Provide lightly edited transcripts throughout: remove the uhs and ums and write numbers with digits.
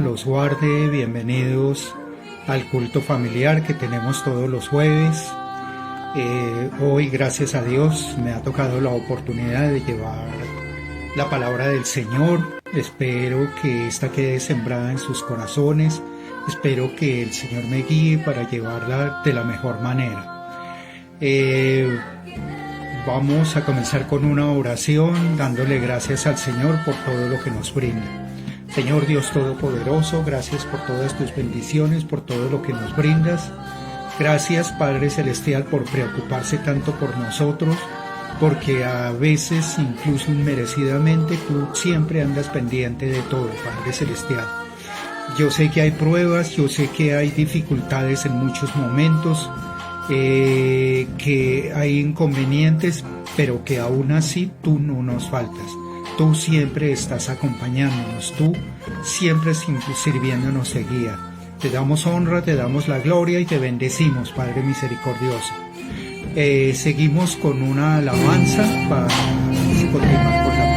los guarde. Bienvenidos al culto familiar que tenemos todos los jueves. Hoy, gracias a Dios, me ha tocado la oportunidad de llevar la palabra del Señor. Espero que esta quede sembrada en sus corazones. Espero que el Señor me guíe para llevarla de la mejor manera. Vamos a comenzar con una oración dándole gracias al Señor por todo lo que nos brinda. Señor Dios Todopoderoso, gracias por todas tus bendiciones, por todo lo que nos brindas. Gracias, Padre Celestial, por preocuparse tanto por nosotros, porque a veces, incluso inmerecidamente, tú siempre andas pendiente de todo, Padre Celestial. Yo sé que hay pruebas, yo sé que hay dificultades en muchos momentos, que hay inconvenientes, pero que aún así tú no nos faltas. Tú siempre estás acompañándonos, tú siempre sirviéndonos de guía. Te damos honra, te damos la gloria y te bendecimos, Padre misericordioso. Seguimos con una alabanza para continuar con la palabra.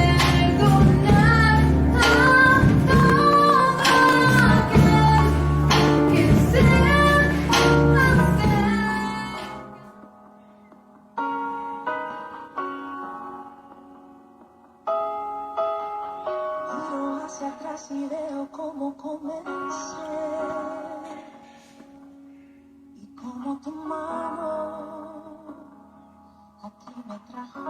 Y veo cómo comencé y cómo tu mano aquí me trajo.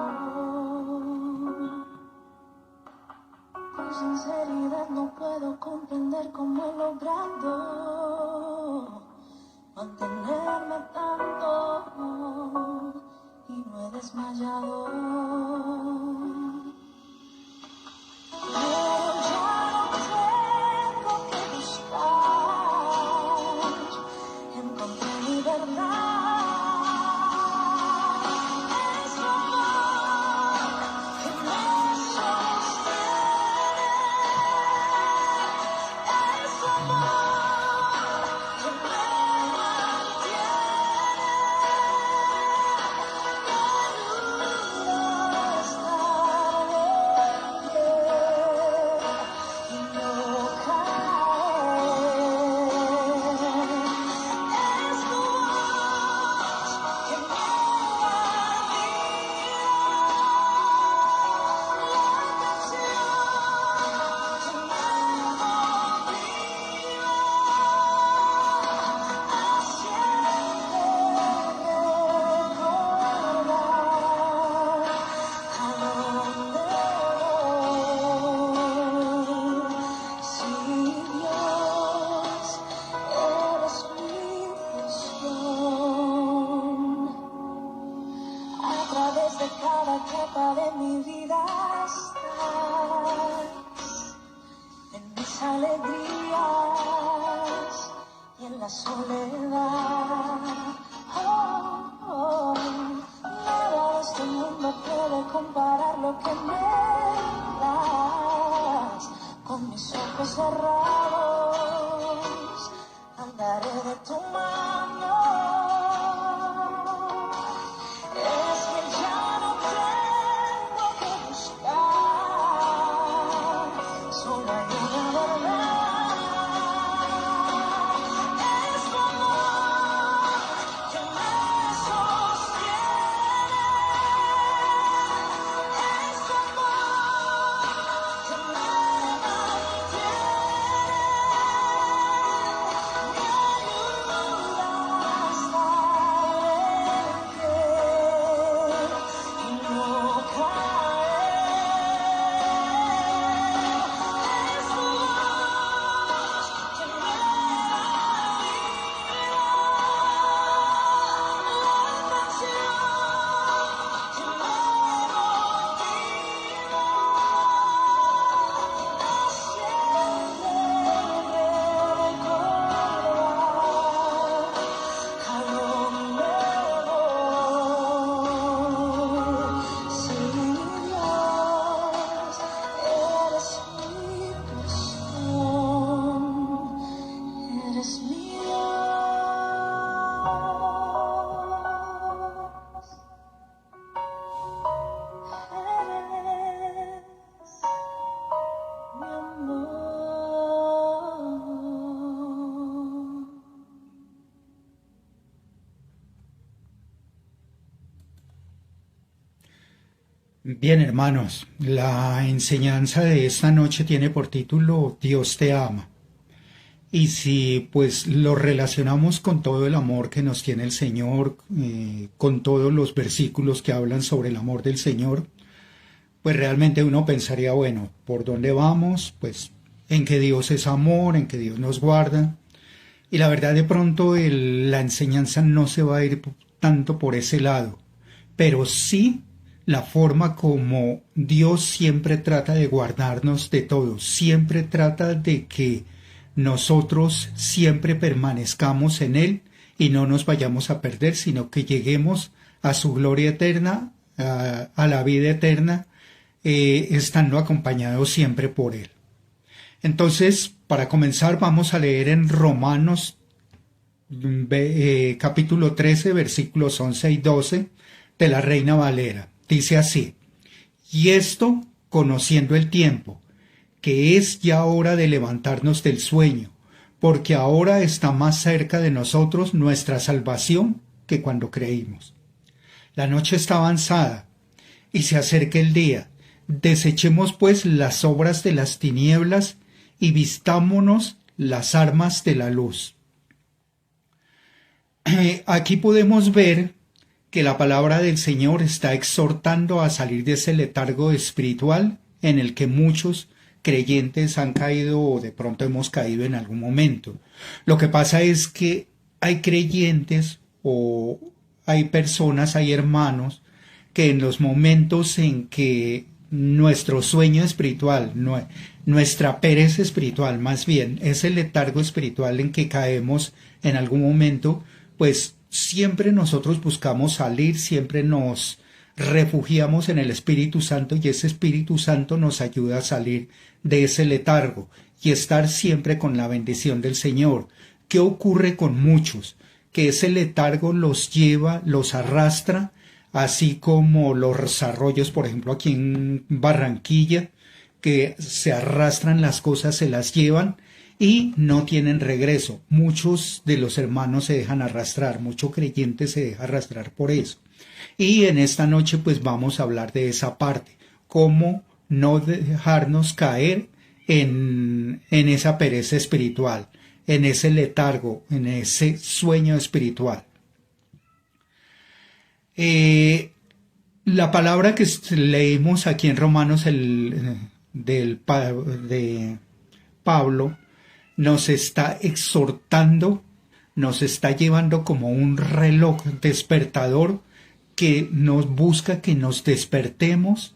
Con sinceridad no puedo comprender cómo he logrado mantenerme tanto y no he desmayado. Bien, hermanos, la enseñanza de esta noche tiene por título Dios te ama. Y si pues lo relacionamos con todo el amor que nos tiene el Señor, con todos los versículos que hablan sobre el amor del Señor, pues realmente uno pensaría, bueno, ¿por dónde vamos? Pues en que Dios es amor, en que Dios nos guarda. Y la verdad de pronto la enseñanza no se va a ir tanto por ese lado, pero sí la forma como Dios siempre trata de guardarnos de todo, siempre trata de que nosotros siempre permanezcamos en Él y no nos vayamos a perder, sino que lleguemos a su gloria eterna, a la vida eterna, estando acompañados siempre por Él. Entonces, para comenzar, vamos a leer en Romanos capítulo 13, versículos 11 y 12 de la Reina Valera. Dice así: y esto conociendo el tiempo, que es ya hora de levantarnos del sueño, porque ahora está más cerca de nosotros nuestra salvación que cuando creímos. La noche está avanzada y se acerca el día. Desechemos pues las obras de las tinieblas y vistámonos las armas de la luz. Aquí podemos ver que la palabra del Señor está exhortando a salir de ese letargo espiritual en el que muchos creyentes han caído o de pronto hemos caído en algún momento. Lo que pasa es que hay creyentes o hay personas, hay hermanos que en los momentos en que nuestro sueño espiritual, nuestra pereza espiritual, más bien ese letargo espiritual en que caemos en algún momento, pues siempre nosotros buscamos salir, siempre nos refugiamos en el Espíritu Santo y ese Espíritu Santo nos ayuda a salir de ese letargo y estar siempre con la bendición del Señor. ¿Qué ocurre con muchos? Que ese letargo los lleva, los arrastra, así como los arroyos, por ejemplo, aquí en Barranquilla, que se arrastran las cosas, se las llevan y no tienen regreso. Muchos de los hermanos se dejan arrastrar, mucho creyente se deja arrastrar por eso. Y en esta noche pues vamos a hablar de esa parte, cómo no dejarnos caer en esa pereza espiritual, en ese letargo, en ese sueño espiritual. La palabra que leímos aquí en Romanos de Pablo nos está exhortando, nos está llevando como un reloj despertador que nos busca que nos despertemos,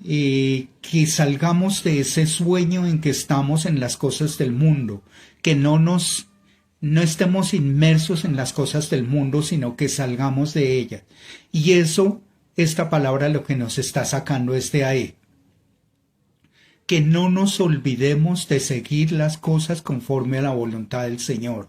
que salgamos de ese sueño en que estamos en las cosas del mundo, que no estemos inmersos en las cosas del mundo, sino que salgamos de ellas. Y eso, esta palabra lo que nos está sacando es de ahí. Que no nos olvidemos de seguir las cosas conforme a la voluntad del Señor.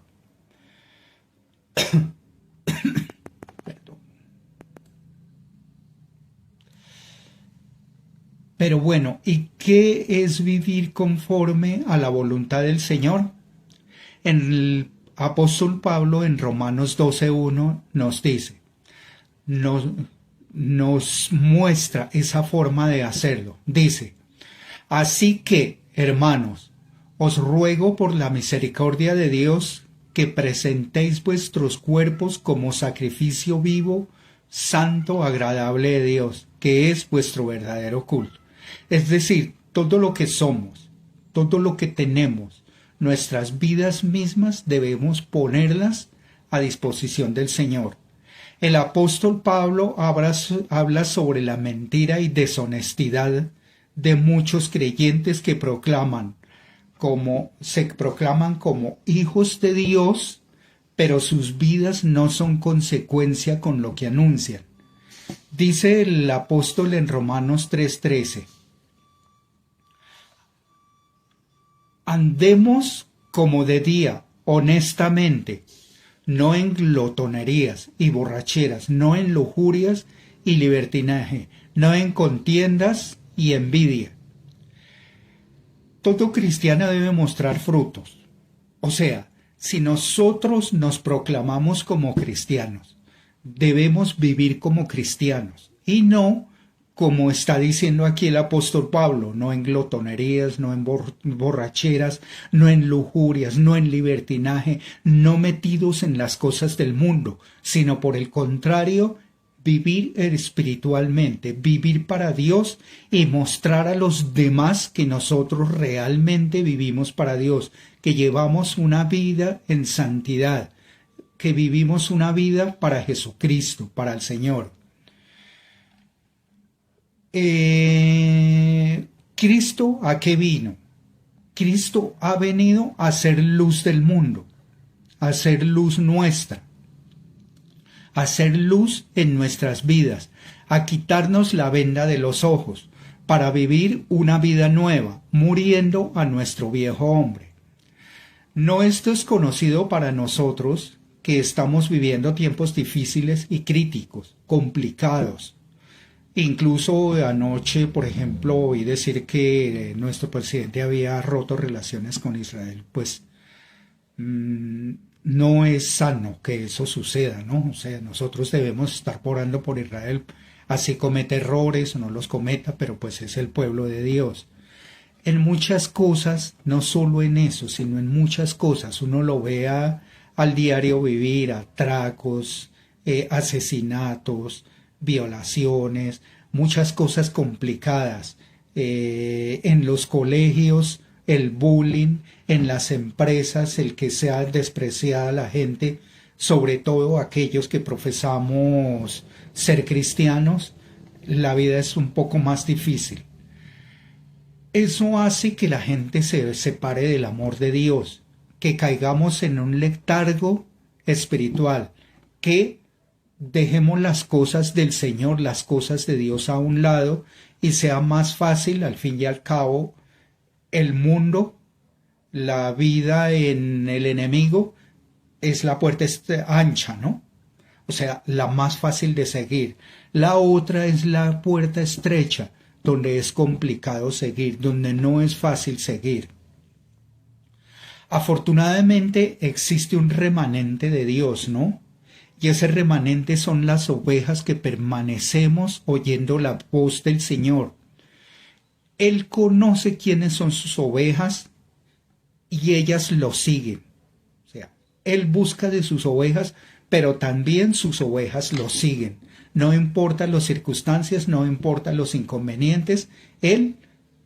Pero bueno, ¿y qué es vivir conforme a la voluntad del Señor? El apóstol Pablo en Romanos 12:1 nos dice, nos muestra esa forma de hacerlo. Dice: así que, hermanos, os ruego por la misericordia de Dios que presentéis vuestros cuerpos como sacrificio vivo, santo, agradable de Dios, que es vuestro verdadero culto. Es decir, todo lo que somos, todo lo que tenemos, nuestras vidas mismas debemos ponerlas a disposición del Señor. El apóstol Pablo habla sobre la mentira y deshonestidad de muchos creyentes que se proclaman como hijos de Dios, pero sus vidas no son consecuencia con lo que anuncian. Dice el apóstol en Romanos 3:13: andemos como de día, honestamente, no en glotonerías y borracheras, no en lujurias y libertinaje, no en contiendas y envidia. Todo cristiano debe mostrar frutos. O sea, si nosotros nos proclamamos como cristianos, debemos vivir como cristianos y no como está diciendo aquí el apóstol Pablo, no en glotonerías, no en borracheras, no en lujurias, no en libertinaje, no metidos en las cosas del mundo, sino por el contrario, vivir espiritualmente, vivir para Dios y mostrar a los demás que nosotros realmente vivimos para Dios, que llevamos una vida en santidad, que vivimos una vida para Jesucristo, para el Señor. ¿Cristo a qué vino? Cristo ha venido a ser luz del mundo, a ser luz nuestra, a ser luz en nuestras vidas, a quitarnos la venda de los ojos, para vivir una vida nueva, muriendo a nuestro viejo hombre. No esto es conocido para nosotros, que estamos viviendo tiempos difíciles y críticos, complicados. Incluso anoche, por ejemplo, oí decir que nuestro presidente había roto relaciones con Israel. Pues no es sano que eso suceda, ¿no? O sea, nosotros debemos estar orando por Israel, así comete errores o no los cometa, pero pues es el pueblo de Dios. En muchas cosas, no solo en eso, sino en muchas cosas, uno lo ve al diario vivir, atracos, asesinatos, violaciones, muchas cosas complicadas, en los colegios, el bullying, en las empresas, el que sea despreciada la gente, sobre todo aquellos que profesamos ser cristianos, la vida es un poco más difícil. Eso hace que la gente se separe del amor de Dios, que caigamos en un letargo espiritual, que dejemos las cosas del Señor, las cosas de Dios a un lado y sea más fácil, al fin y al cabo, el mundo, la vida en el enemigo es la puerta ancha, ¿no? O sea, la más fácil de seguir. La otra es la puerta estrecha, donde es complicado seguir, donde no es fácil seguir. Afortunadamente existe un remanente de Dios, ¿no? Y ese remanente son las ovejas que permanecemos oyendo la voz del Señor. Él conoce quiénes son sus ovejas y ellas lo siguen. O sea, Él busca de sus ovejas, pero también sus ovejas lo siguen. No importa las circunstancias, no importa los inconvenientes, Él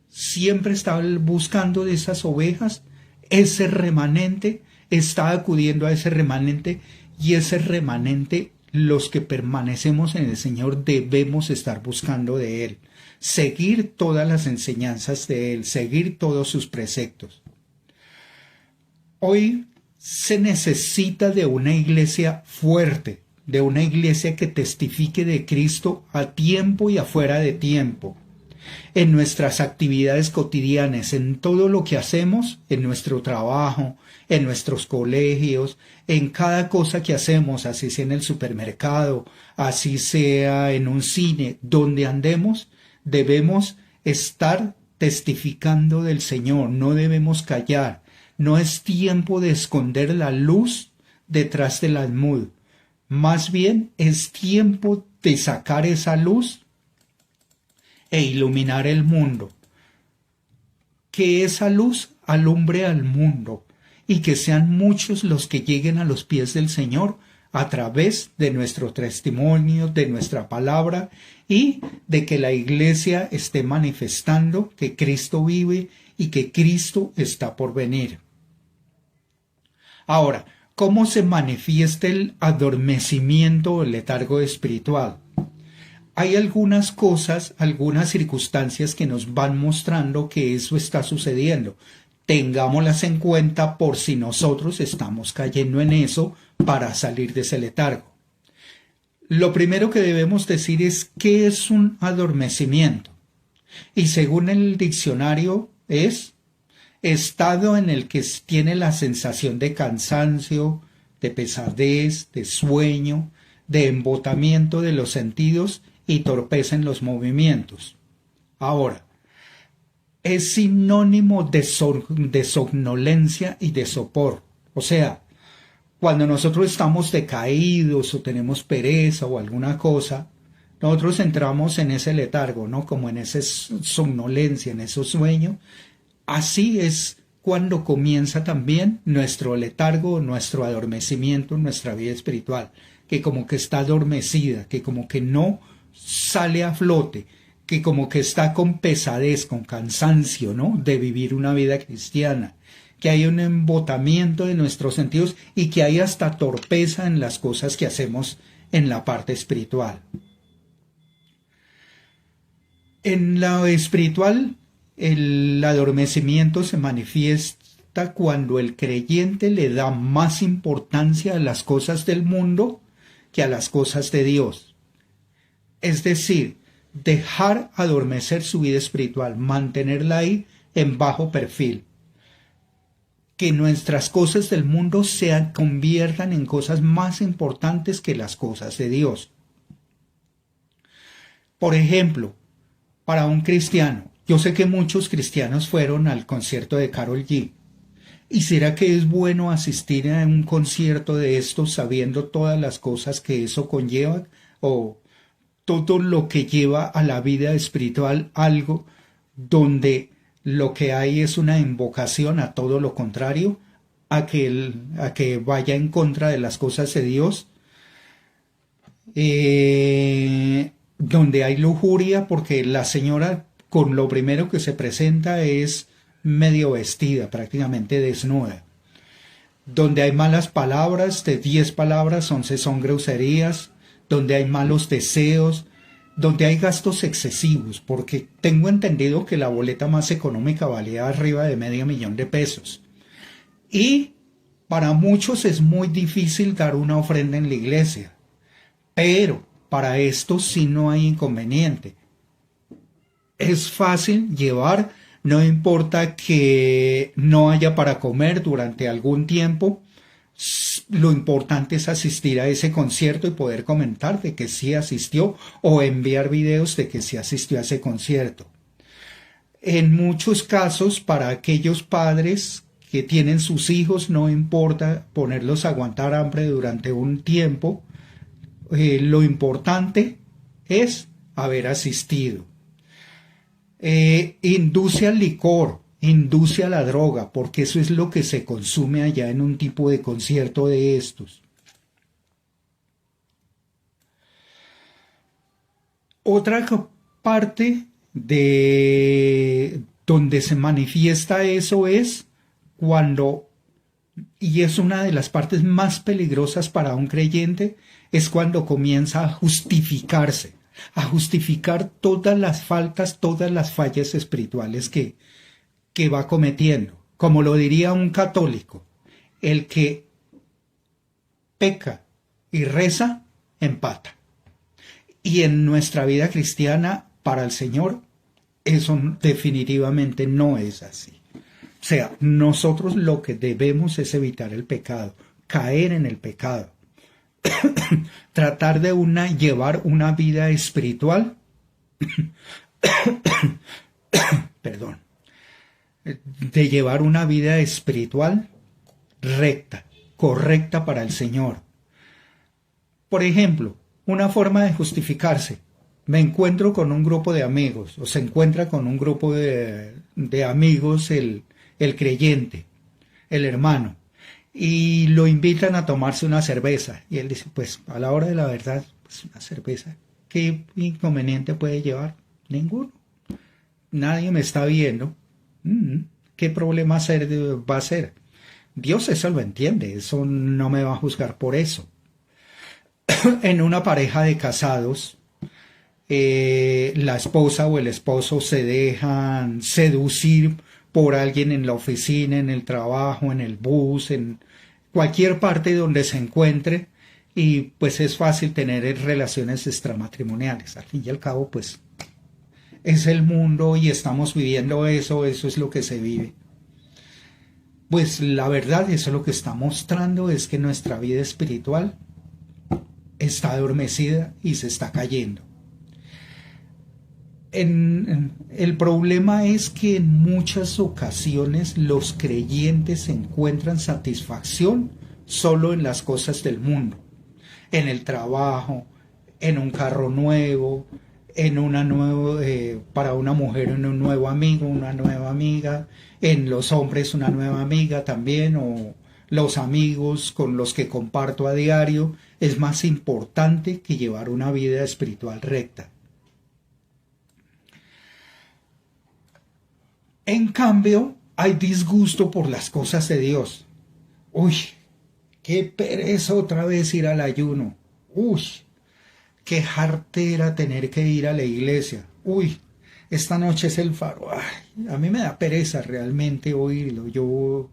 siempre está buscando de esas ovejas, ese remanente, está acudiendo a ese remanente, y ese remanente, los que permanecemos en el Señor, debemos estar buscando de Él, seguir todas las enseñanzas de Él, seguir todos sus preceptos. Hoy se necesita de una iglesia fuerte, de una iglesia que testifique de Cristo a tiempo y afuera de tiempo, en nuestras actividades cotidianas, en todo lo que hacemos, en nuestro trabajo, en nuestros colegios, en cada cosa que hacemos, así sea en el supermercado, así sea en un cine, donde andemos, debemos estar testificando del Señor, no debemos callar. No es tiempo de esconder la luz detrás del almud. Más bien es tiempo de sacar esa luz e iluminar el mundo. Que esa luz alumbre al mundo y que sean muchos los que lleguen a los pies del Señor a través de nuestro testimonio, de nuestra palabra y de que la iglesia esté manifestando que Cristo vive y que Cristo está por venir. Ahora, ¿cómo se manifiesta el adormecimiento o el letargo espiritual? Hay algunas cosas, algunas circunstancias que nos van mostrando que eso está sucediendo. Tengámoslas en cuenta por si nosotros estamos cayendo en eso para salir de ese letargo. Lo primero que debemos decir es ¿qué es un adormecimiento? Y según el diccionario es estado en el que tiene la sensación de cansancio, de pesadez, de sueño, de embotamiento de los sentidos y torpeza en los movimientos. Ahora, es sinónimo de somnolencia y de sopor. O sea, cuando nosotros estamos decaídos o tenemos pereza o alguna cosa, nosotros entramos en ese letargo, ¿no? Como en esa somnolencia, en ese sueño. Así es cuando comienza también nuestro letargo, nuestro adormecimiento en nuestra vida espiritual, que como que está adormecida, que como que no sale a flote, que como que está con pesadez, con cansancio, ¿no? De vivir una vida cristiana, que hay un embotamiento de nuestros sentidos y que hay hasta torpeza en las cosas que hacemos en la parte espiritual. En lo espiritual, el adormecimiento se manifiesta cuando el creyente le da más importancia a las cosas del mundo que a las cosas de Dios. Es decir, dejar adormecer su vida espiritual, mantenerla ahí en bajo perfil. Que nuestras cosas del mundo se conviertan en cosas más importantes que las cosas de Dios. Por ejemplo, para un cristiano, yo sé que muchos cristianos fueron al concierto de Karol G. ¿Y será que es bueno asistir a un concierto de estos sabiendo todas las cosas que eso conlleva o todo lo que lleva a la vida espiritual, algo donde lo que hay es una invocación a todo lo contrario, a que vaya en contra de las cosas de Dios? Donde hay lujuria, porque la señora con lo primero que se presenta es medio vestida, prácticamente desnuda. Donde hay malas palabras, de 10 palabras, 11 son groserías, donde hay malos deseos, donde hay gastos excesivos, porque tengo entendido que la boleta más económica valía arriba de $500,000. Y para muchos es muy difícil dar una ofrenda en la iglesia, pero para esto sí no hay inconveniente. Es fácil llevar, no importa que no haya para comer durante algún tiempo. Lo importante es asistir a ese concierto y poder comentar de que sí asistió o enviar videos de que sí asistió a ese concierto. En muchos casos, para aquellos padres que tienen sus hijos, no importa ponerlos a aguantar hambre durante un tiempo, lo importante es haber asistido. Induce al licor, induce a la droga, porque eso es lo que se consume allá en un tipo de concierto de estos. Otra parte de donde se manifiesta eso es cuando, y es una de las partes más peligrosas para un creyente, es cuando comienza a justificarse, a justificar todas las faltas, todas las fallas espirituales que va cometiendo. Como lo diría un católico, el que peca y reza, empata. Y en nuestra vida cristiana, para el Señor, eso definitivamente no es así. O sea, nosotros lo que debemos es evitar el pecado, caer en el pecado. Tratar de llevar una vida espiritual, perdón, de llevar una vida espiritual recta, correcta para el Señor. Por ejemplo, una forma de justificarse: me encuentro con un grupo de amigos, o se encuentra con un grupo de amigos el creyente, el hermano, y lo invitan a tomarse una cerveza. Y él dice, pues a la hora de la verdad, pues una cerveza, ¿qué inconveniente puede llevar? Ninguno. Nadie me está viendo. ¿Qué problema va a ser? Dios eso lo entiende, eso no me va a juzgar por eso. En una pareja de casados, la esposa o el esposo se dejan seducir por alguien en la oficina, en el trabajo, en el bus, en cualquier parte donde se encuentre, y pues es fácil tener relaciones extramatrimoniales. Al fin y al cabo, pues es el mundo y estamos viviendo eso es lo que se vive. Pues la verdad, eso lo que está mostrando es que nuestra vida espiritual está adormecida y se está cayendo. El problema es que en muchas ocasiones los creyentes encuentran satisfacción solo en las cosas del mundo, en el trabajo, en un carro nuevo, en una nueva, para una mujer en un nuevo amigo, una nueva amiga, en los hombres una nueva amiga también, o los amigos con los que comparto a diario, es más importante que llevar una vida espiritual recta. En cambio, hay disgusto por las cosas de Dios. Uy, qué pereza otra vez ir al ayuno. Uy, qué jartera tener que ir a la iglesia. Uy, esta noche es el faro. Ay, a mí me da pereza realmente oírlo.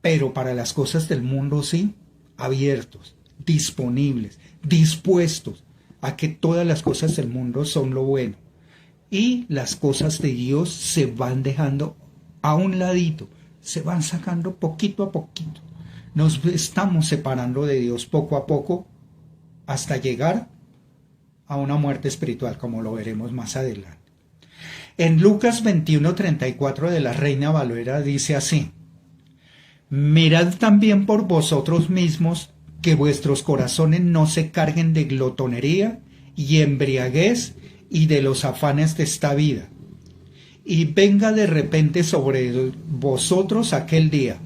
Pero para las cosas del mundo sí, abiertos, disponibles, dispuestos a que todas las cosas del mundo son lo bueno. Y las cosas de Dios se van dejando a un ladito, se van sacando poquito a poquito. Nos estamos separando de Dios poco a poco hasta llegar a una muerte espiritual, como lo veremos más adelante. En Lucas 21:34 de la Reina Valera dice así: mirad también por vosotros mismos que vuestros corazones no se carguen de glotonería y embriaguez y de los afanes de esta vida, y venga de repente sobre vosotros aquel día,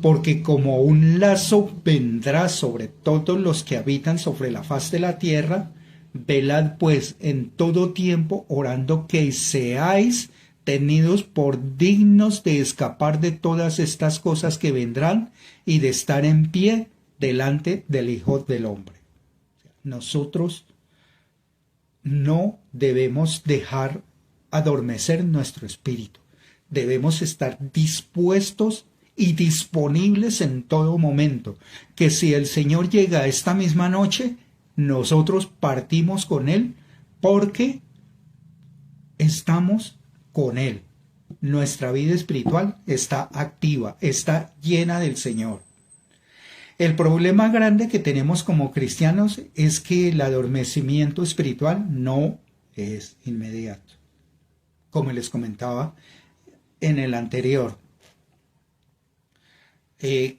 porque como un lazo vendrá sobre todos los que habitan sobre la faz de la tierra. Velad pues en todo tiempo, orando que seáis tenidos por dignos de escapar de todas estas cosas que vendrán y de estar en pie delante del Hijo del Hombre. Nosotros no debemos dejar adormecer nuestro espíritu. Debemos estar dispuestos y disponibles en todo momento, que si el Señor llega esta misma noche, nosotros partimos con Él porque estamos con Él. Nuestra vida espiritual está activa, está llena del Señor. El problema grande que tenemos como cristianos es que el adormecimiento espiritual no es inmediato. Como les comentaba en el anterior, ¿qué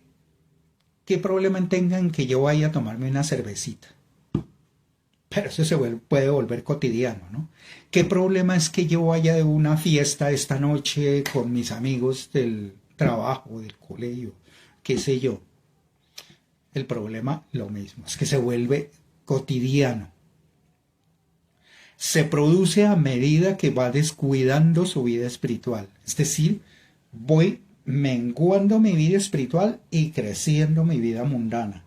problema tengan que yo vaya a tomarme una cervecita? Pero eso puede volver cotidiano, ¿no? ¿Qué problema es que yo vaya a una fiesta esta noche con mis amigos del trabajo, del colegio, qué sé yo? El problema, lo mismo, es que se vuelve cotidiano. Se produce a medida que va descuidando su vida espiritual. Es decir, voy menguando mi vida espiritual y creciendo mi vida mundana.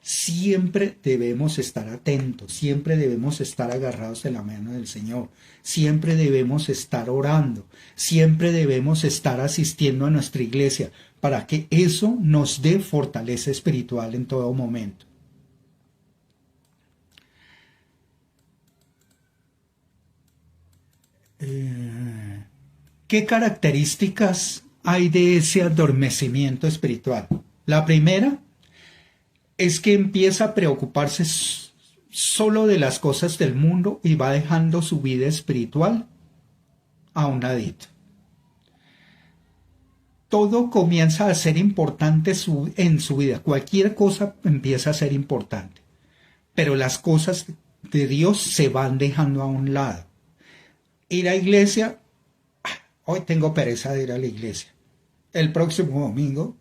Siempre debemos estar atentos, siempre debemos estar agarrados de la mano del Señor, siempre debemos estar orando, siempre debemos estar asistiendo a nuestra iglesia para que eso nos dé fortaleza espiritual en todo momento. ¿Qué características hay de ese adormecimiento espiritual? La primera es que empieza a preocuparse solo de las cosas del mundo y va dejando su vida espiritual a un ladito. Todo comienza a ser importante en su vida. Cualquier cosa empieza a ser importante. Pero las cosas de Dios se van dejando a un lado. Ir a iglesia, hoy tengo pereza de ir a la iglesia. El próximo domingo,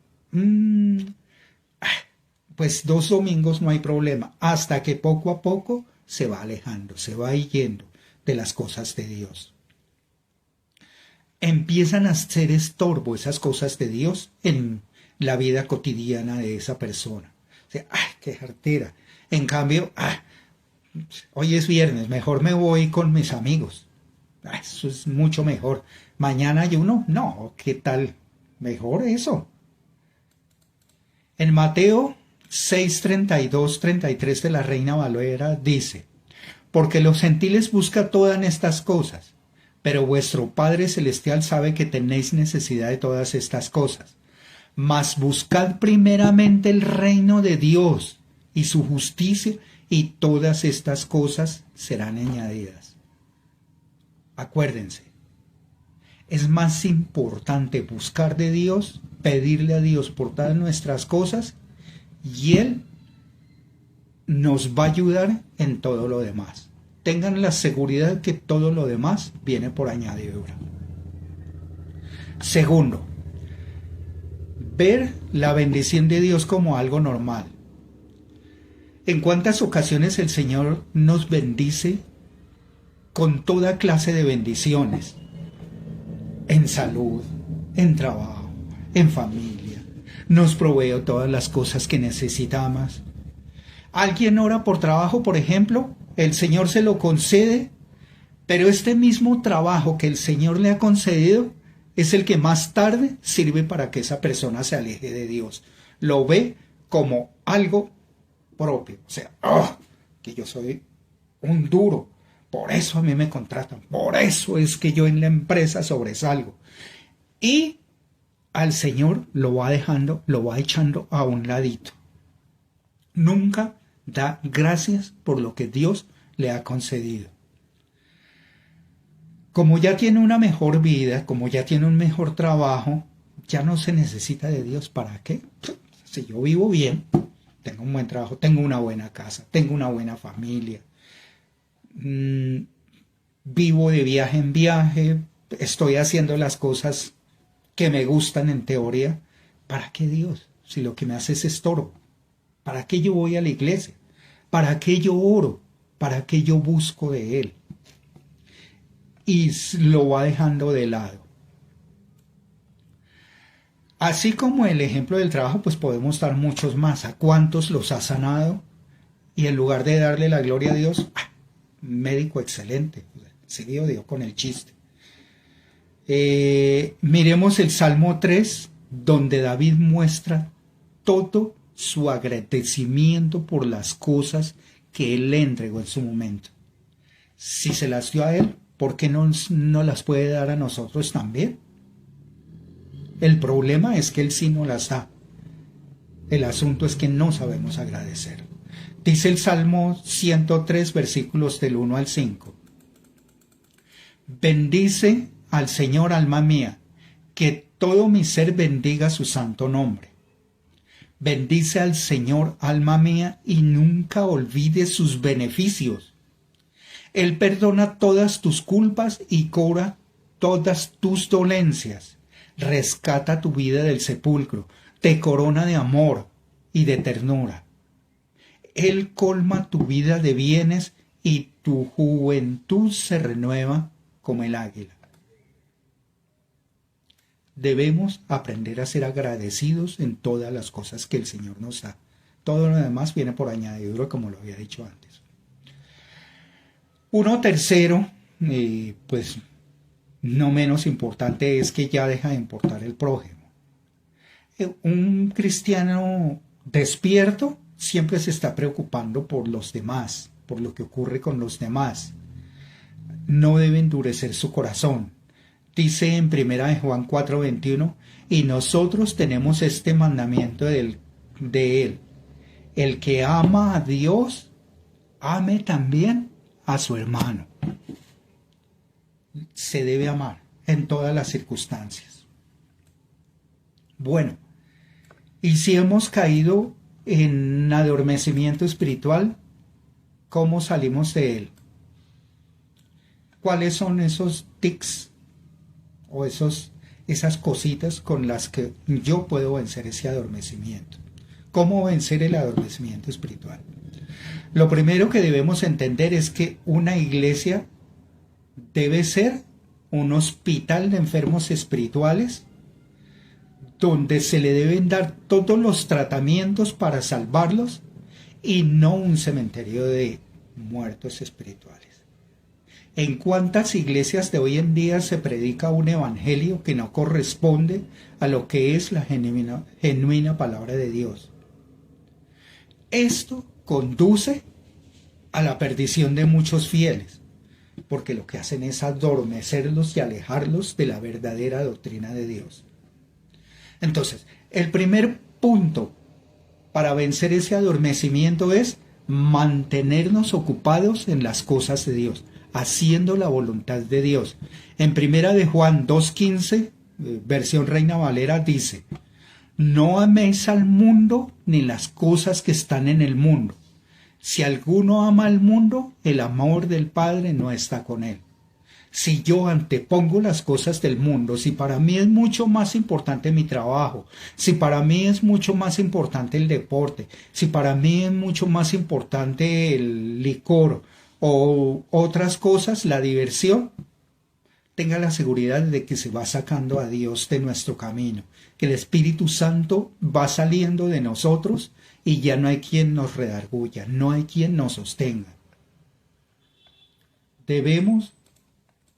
pues 2 domingos no hay problema, hasta que poco a poco se va alejando, se va yendo de las cosas de Dios. Empiezan a ser estorbo esas cosas de Dios en la vida cotidiana de esa persona. O sea, ¡ay, qué jartera! En cambio, hoy es viernes, mejor me voy con mis amigos. Eso es mucho mejor. Mañana ayuno, no, ¿qué tal? Mejor eso. En Mateo 6:32-33 de la Reina Valera dice: porque los gentiles buscan todas estas cosas, pero vuestro Padre Celestial sabe que tenéis necesidad de todas estas cosas. Mas buscad primeramente el reino de Dios y su justicia, y todas estas cosas serán añadidas. Acuérdense, es más importante buscar de Dios, pedirle a Dios por todas nuestras cosas, y Él nos va a ayudar en todo lo demás. Tengan la seguridad que todo lo demás viene por añadidura. Segundo, ver la bendición de Dios como algo normal. ¿En cuántas ocasiones el Señor nos bendice con toda clase de bendiciones? En salud, en trabajo, en familia. Nos provee todas las cosas que necesitamos. Alguien ora por trabajo, por ejemplo, el Señor se lo concede, pero este mismo trabajo que el Señor le ha concedido es el que más tarde sirve para que esa persona se aleje de Dios. Lo ve como algo propio. O sea, que yo soy un duro. Por eso a mí me contratan. Por eso es que yo en la empresa sobresalgo. Y al Señor lo va dejando, lo va echando a un ladito. Nunca da gracias por lo que Dios le ha concedido. Como ya tiene una mejor vida, como ya tiene un mejor trabajo, ya no se necesita de Dios. ¿Para qué? Si yo vivo bien, tengo un buen trabajo, tengo una buena casa, tengo una buena familia, vivo de viaje en viaje, estoy haciendo las cosas que me gustan en teoría, ¿para qué Dios? Si lo que me hace es estorbo. ¿Para qué yo voy a la iglesia? ¿Para qué yo oro? ¿Para qué yo busco de Él? Y lo va dejando de lado. Así como el ejemplo del trabajo, pues podemos dar muchos más. ¿A cuántos los ha sanado? Y en lugar de darle la gloria a Dios, médico excelente. Seguido dio con el chiste. Miremos el Salmo 3, donde David muestra todo su agradecimiento por las cosas que Él le entregó en su momento. Si se las dio a Él, ¿por qué no las puede dar a nosotros también? El problema es que Él sí nos las da. El asunto es que no sabemos agradecer. Dice el Salmo 103, versículos del 1 al 5. Bendice al Señor, alma mía, que todo mi ser bendiga su santo nombre. Bendice al Señor, alma mía, y nunca olvides sus beneficios. Él perdona todas tus culpas y cura todas tus dolencias. Rescata tu vida del sepulcro, te corona de amor y de ternura. Él colma tu vida de bienes y tu juventud se renueva como el águila. Debemos aprender a ser agradecidos en todas las cosas que el Señor nos da. Todo lo demás viene por añadidura, como lo había dicho antes. Uno tercero, pues no menos importante, es que ya deja de importar el prójimo. Un cristiano despierto siempre se está preocupando por los demás, por lo que ocurre con los demás. No debe endurecer su corazón. Dice en 1 Juan 4:21, y nosotros tenemos este mandamiento de él. El que ama a Dios, ame también a su hermano. Se debe amar en todas las circunstancias. Bueno, y si hemos caído en adormecimiento espiritual, ¿cómo salimos de él? ¿Cuáles son esos tics o esas cositas con las que yo puedo vencer ese adormecimiento? ¿Cómo vencer el adormecimiento espiritual? Lo primero que debemos entender es que una iglesia debe ser un hospital de enfermos espirituales donde se le deben dar todos los tratamientos para salvarlos y no un cementerio de muertos espirituales. ¿En cuántas iglesias de hoy en día se predica un evangelio que no corresponde a lo que es la genuina palabra de Dios? Esto conduce a la perdición de muchos fieles, porque lo que hacen es adormecerlos y alejarlos de la verdadera doctrina de Dios. Entonces, el primer punto para vencer ese adormecimiento es mantenernos ocupados en las cosas de Dios, haciendo la voluntad de Dios. En 1 Juan 2:15, versión Reina Valera, dice: no améis al mundo ni las cosas que están en el mundo. Si alguno ama al mundo, el amor del Padre no está con él. Si yo antepongo las cosas del mundo, si para mí es mucho más importante mi trabajo, si para mí es mucho más importante el deporte, si para mí es mucho más importante el licor o otras cosas, la diversión, tenga la seguridad de que se va sacando a Dios de nuestro camino, que el Espíritu Santo va saliendo de nosotros y ya no hay quien nos redarguya, no hay quien nos sostenga. Debemos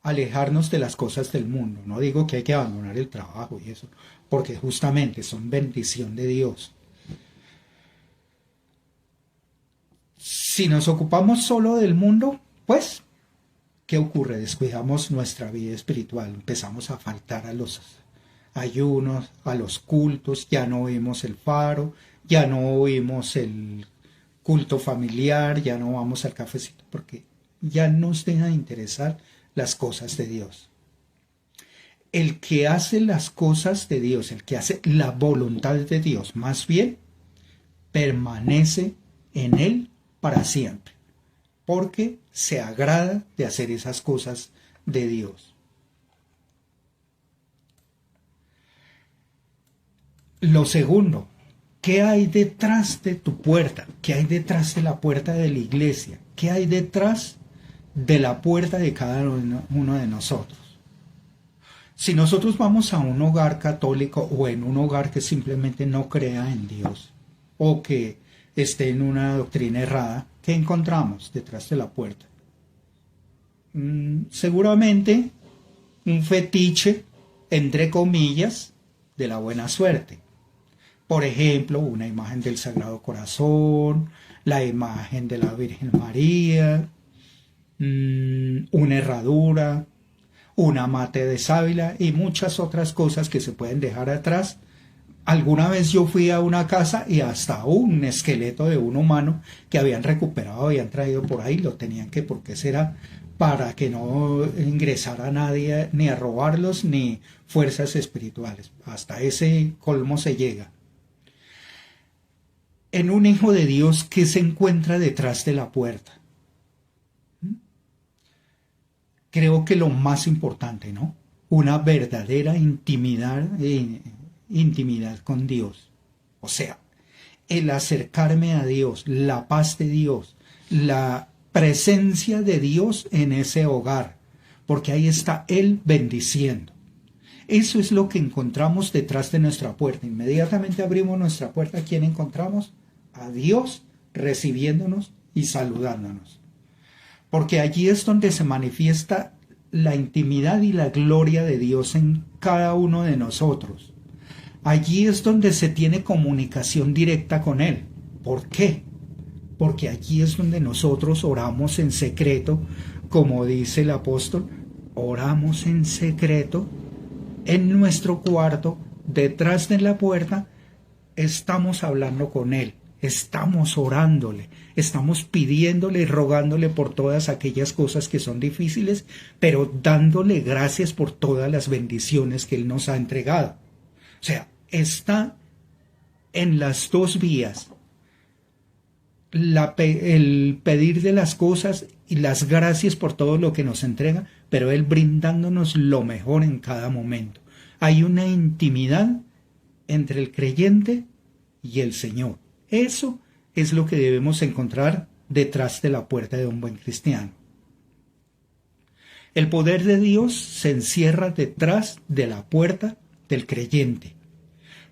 alejarnos de las cosas del mundo. No digo que hay que abandonar el trabajo y eso, porque justamente son bendición de Dios. Si nos ocupamos solo del mundo, pues, ¿qué ocurre? Descuidamos nuestra vida espiritual, empezamos a faltar a los ayunos, a los cultos, ya no oímos el faro, ya no oímos el culto familiar, ya no vamos al cafecito, porque ya nos deja de interesar las cosas de Dios. El que hace las cosas de Dios, el que hace la voluntad de Dios, más bien, permanece en Él para siempre, porque se agrada de hacer esas cosas de Dios. Lo segundo, ¿qué hay detrás de tu puerta? ¿Qué hay detrás de la puerta de la iglesia? ¿Qué hay detrás de la puerta de cada uno de nosotros? Si nosotros vamos a un hogar católico o en un hogar que simplemente no crea en Dios o que esté en una doctrina errada, ¿qué encontramos detrás de la puerta? Seguramente un fetiche, entre comillas, de la buena suerte. Por ejemplo, una imagen del Sagrado Corazón, la imagen de la Virgen María, una herradura, una mate de sábila y muchas otras cosas que se pueden dejar atrás. Alguna vez yo fui a una casa y hasta un esqueleto de un humano que habían recuperado, habían traído por ahí, lo tenían que, porque será para que no ingresara nadie ni a robarlos ni fuerzas espirituales. Hasta ese colmo se llega. En un hijo de Dios, ¿qué se encuentra detrás de la puerta? Creo que lo más importante, ¿no? Una verdadera intimidad con Dios. O sea, el acercarme a Dios, la paz de Dios, la presencia de Dios en ese hogar, porque ahí está Él bendiciendo. Eso es lo que encontramos detrás de nuestra puerta. Inmediatamente abrimos nuestra puerta, ¿a quién encontramos? A Dios recibiéndonos y saludándonos. Porque allí es donde se manifiesta la intimidad y la gloria de Dios en cada uno de nosotros. Allí es donde se tiene comunicación directa con Él. ¿Por qué? Porque allí es donde nosotros oramos en secreto, como dice el apóstol, oramos en secreto, en nuestro cuarto, detrás de la puerta, estamos hablando con Él. Estamos orándole, estamos pidiéndole y rogándole por todas aquellas cosas que son difíciles, pero dándole gracias por todas las bendiciones que Él nos ha entregado. O sea, está en las dos vías, el pedir de las cosas y las gracias por todo lo que nos entrega, pero Él brindándonos lo mejor en cada momento. Hay una intimidad entre el creyente y el Señor. Eso es lo que debemos encontrar detrás de la puerta de un buen cristiano. El poder de Dios se encierra detrás de la puerta del creyente,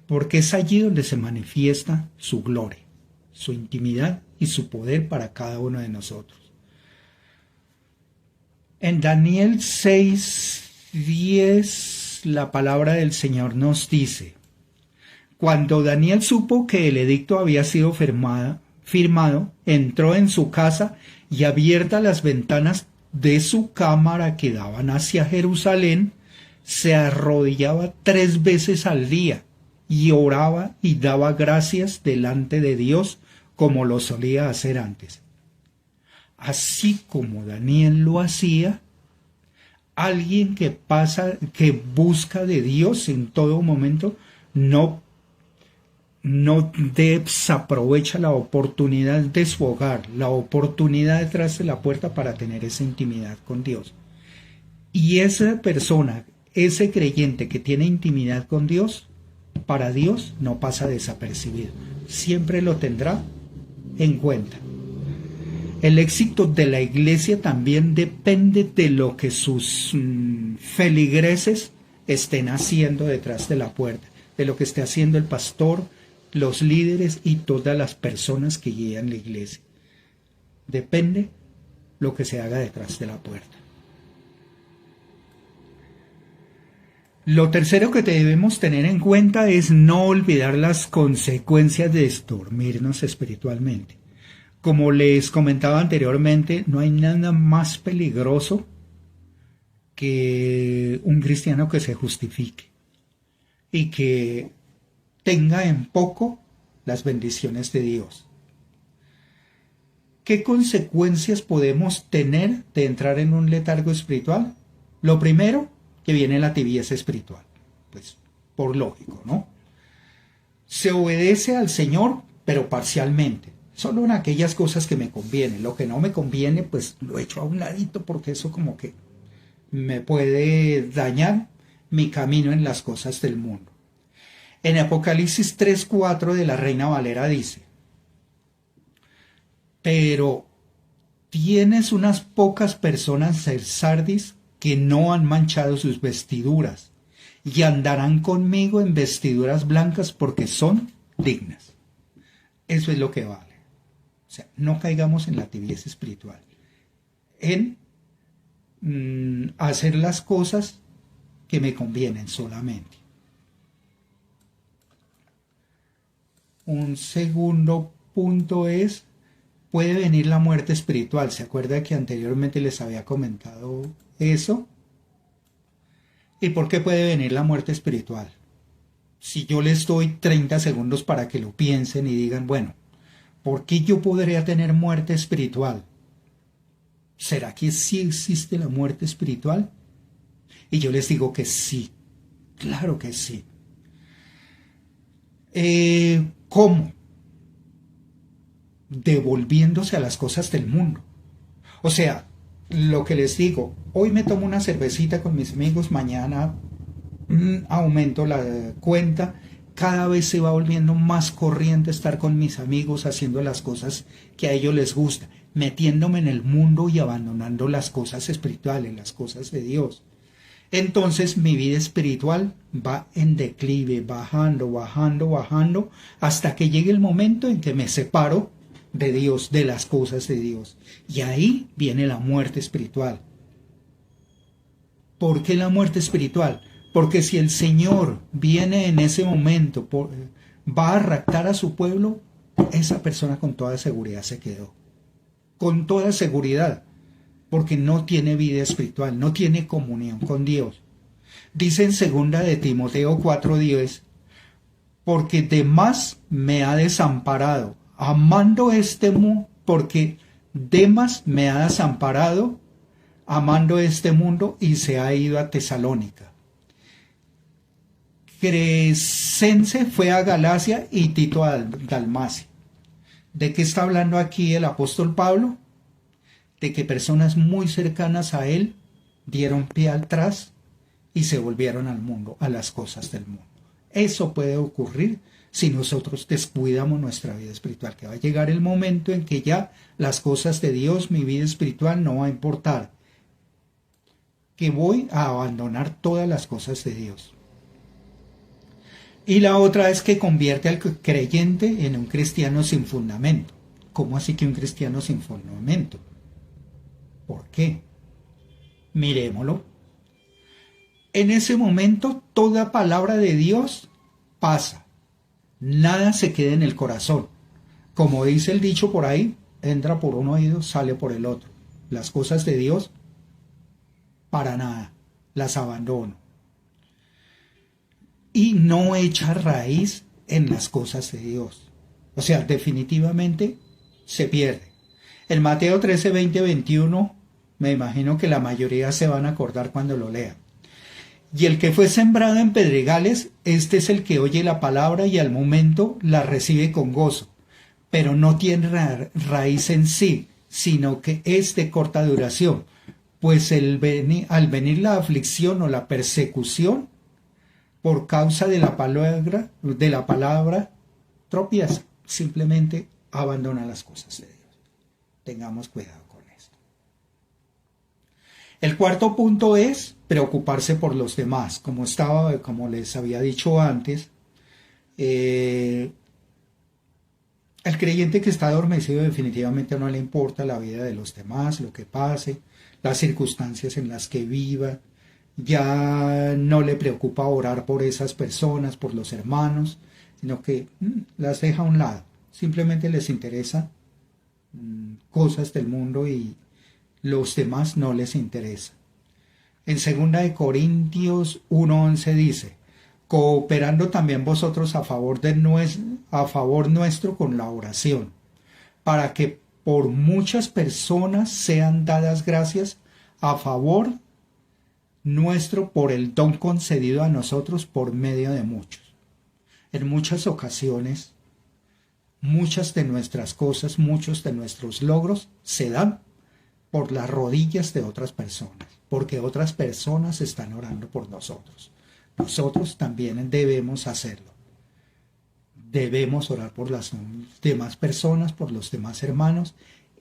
porque es allí donde se manifiesta su gloria, su intimidad y su poder para cada uno de nosotros. En Daniel 6:10 la palabra del Señor nos dice: cuando Daniel supo que el edicto había sido firmado, entró en su casa y abiertas las ventanas de su cámara que daban hacia Jerusalén, se arrodillaba 3 veces al día y oraba y daba gracias delante de Dios como lo solía hacer antes. Así como Daniel lo hacía, alguien que busca de Dios en todo momento, no no desaprovecha la oportunidad de su hogar, la oportunidad detrás de la puerta para tener esa intimidad con Dios. Y esa persona, ese creyente que tiene intimidad con Dios, para Dios no pasa desapercibido. Siempre lo tendrá en cuenta. El éxito de la iglesia también depende de lo que sus feligreses estén haciendo detrás de la puerta, de lo que esté haciendo el pastor, los líderes y todas las personas que guían la iglesia. Depende lo que se haga detrás de la puerta. Lo tercero que debemos tener en cuenta es no olvidar las consecuencias de dormirnos espiritualmente. Como les comentaba anteriormente, no hay nada más peligroso que un cristiano que se justifique y que tenga en poco las bendiciones de Dios. ¿Qué consecuencias podemos tener de entrar en un letargo espiritual? Lo primero, que viene la tibieza espiritual. Pues, por lógico, ¿no? Se obedece al Señor, pero parcialmente. Solo en aquellas cosas que me convienen. Lo que no me conviene, pues lo echo a un ladito porque eso como que me puede dañar mi camino en las cosas del mundo. En Apocalipsis 3:4 de la Reina Valera dice: pero tienes unas pocas personas en Sardis que no han manchado sus vestiduras y andarán conmigo en vestiduras blancas porque son dignas. Eso es lo que vale. O sea, no caigamos en la tibieza espiritual, en hacer las cosas que me convienen solamente. Un segundo punto es, puede venir la muerte espiritual. ¿Se acuerda que anteriormente les había comentado eso? ¿Y por qué puede venir la muerte espiritual? Si yo les doy 30 segundos para que lo piensen y digan, bueno, ¿por qué yo podría tener muerte espiritual? ¿Será que sí existe la muerte espiritual? Y yo les digo que sí, claro que sí. ¿Cómo? Devolviéndose a las cosas del mundo. O sea, lo que les digo, hoy me tomo una cervecita con mis amigos, mañana aumento la cuenta. Cada vez se va volviendo más corriente estar con mis amigos haciendo las cosas que a ellos les gusta, metiéndome en el mundo y abandonando las cosas espirituales, las cosas de Dios. Entonces mi vida espiritual va en declive, bajando, hasta que llegue el momento en que me separo de Dios, de las cosas de Dios. Y ahí viene la muerte espiritual. ¿Por qué la muerte espiritual? Porque si el Señor viene en ese momento, va a raptar a su pueblo, esa persona con toda seguridad se quedó. Con toda seguridad. Porque no tiene vida espiritual, no tiene comunión con Dios. Dice en 2 de Timoteo 4:10, porque de más me ha desamparado, amando este mundo, porque Demas me ha desamparado, amando este mundo, y se ha ido a Tesalónica. Crescense fue a Galacia y Tito a Dalmacia. ¿De qué está hablando aquí el apóstol Pablo? De que personas muy cercanas a él dieron pie atrás y se volvieron al mundo, a las cosas del mundo. Eso puede ocurrir si nosotros descuidamos nuestra vida espiritual, que va a llegar el momento en que ya las cosas de Dios, mi vida espiritual no va a importar, que voy a abandonar todas las cosas de Dios. Y la otra es que convierte al creyente en un cristiano sin fundamento. ¿Cómo así que un cristiano sin fundamento? ¿Por qué? Miremoslo. En ese momento toda palabra de Dios pasa. Nada se queda en el corazón. Como dice el dicho por ahí, entra por un oído, sale por el otro. Las cosas de Dios, para nada, las abandono. Y no echa raíz en las cosas de Dios. O sea, definitivamente se pierde. En Mateo 13, 20, 21, me imagino que la mayoría se van a acordar cuando lo lean. Y el que fue sembrado en pedregales, este es el que oye la palabra y al momento la recibe con gozo, pero no tiene raíz en sí, sino que es de corta duración, pues al venir la aflicción o la persecución por causa de la palabra tropieza, simplemente abandona las cosas de Dios. Tengamos cuidado con esto. El cuarto punto es preocuparse por los demás. Como les había dicho antes, el creyente que está adormecido definitivamente no le importa la vida de los demás, lo que pase, las circunstancias en las que viva. Ya no le preocupa orar por esas personas, por los hermanos, sino que las deja a un lado. Simplemente les interesa cosas del mundo y los demás no les interesa. En 2 Corintios 1:11 dice: cooperando también vosotros a favor nuestro con la oración, para que por muchas personas sean dadas gracias a favor nuestro por el don concedido a nosotros por medio de muchos. En muchas ocasiones, muchas de nuestras cosas, muchos de nuestros logros se dan por las rodillas de otras personas, porque otras personas están orando por nosotros. Nosotros también debemos hacerlo. Debemos orar por las demás personas, por los demás hermanos,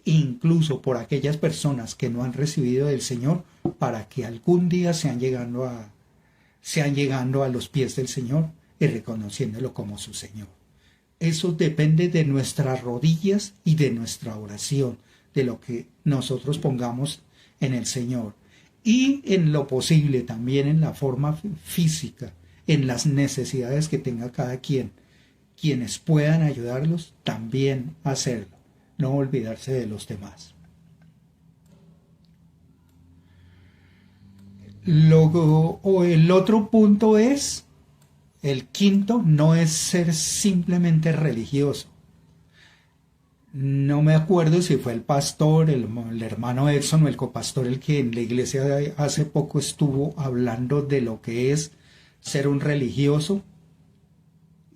incluso por aquellas personas que no han recibido del Señor, para que algún día sean llegando a los pies del Señor y reconociéndolo como su Señor. Eso depende de nuestras rodillas y de nuestra oración, de lo que nosotros pongamos en el Señor. Y en lo posible también en la forma física, en las necesidades que tenga cada quien. Quienes puedan ayudarlos, también hacerlo. No olvidarse de los demás. Luego, el otro punto es, el quinto, no es ser simplemente religioso. No me acuerdo si fue el pastor, el hermano Edson o el copastor el que en la iglesia hace poco estuvo hablando de lo que es ser un religioso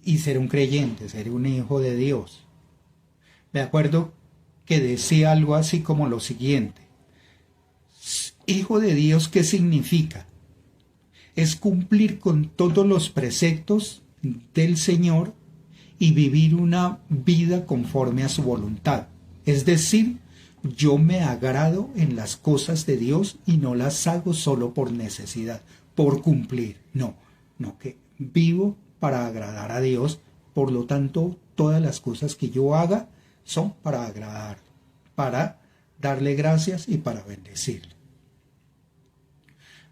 y ser un creyente, ser un hijo de Dios. Me acuerdo que decía algo así como lo siguiente: hijo de Dios, ¿qué significa? Es cumplir con todos los preceptos del Señor y vivir una vida conforme a su voluntad. Es decir, yo me agrado en las cosas de Dios y no las hago solo por necesidad, por cumplir. No, que vivo para agradar a Dios. Por lo tanto, todas las cosas que yo haga son para agradar, para darle gracias y para bendecirle.